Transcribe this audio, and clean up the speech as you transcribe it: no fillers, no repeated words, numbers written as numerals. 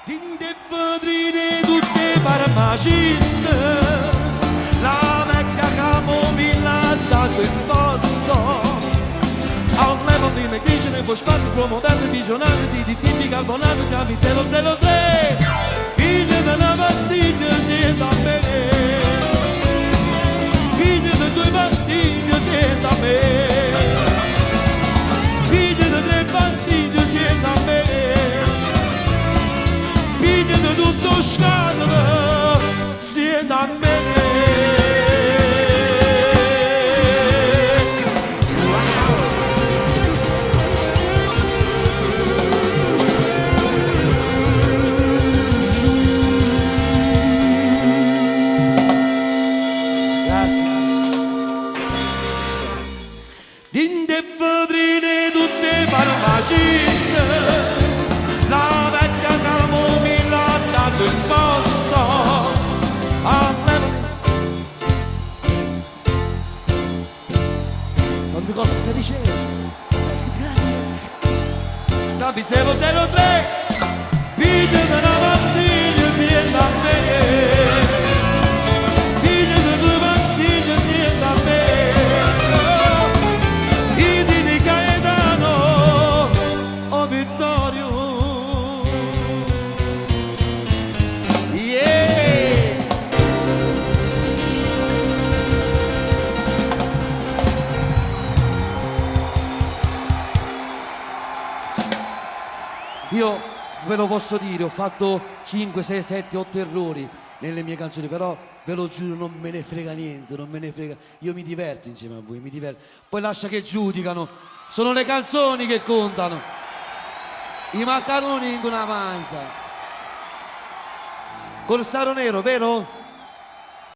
Tinte vetrine tutte farmaciste, la vecchia camomilla ha dato il posto. Al level di McDition può spazio promuovere visionare di tipi carbonato chiami 003. Figlia di una pastiglia siete a me, figlia di due pastiglie siete a me, figlia di tre pastiglie siete a me, figlia di tutto scatolo siete a me. Tinte vetrine tutte farmaciste, la vecchia camomilla ha dato il posto a me. Quante cose stai dicendo? Navi 003, figlio di una pastiglia siete a me, figlio di due pastiglie siete a me. Io ve lo posso dire, ho fatto 5, 6, 7, 8 errori nelle mie canzoni, però ve lo giuro non me ne frega niente, non me ne frega. Io mi diverto insieme a voi, mi diverto. Poi lascia che giudicano, sono le canzoni che contano. I maccaroni in una panza. Corsaro nero, vero?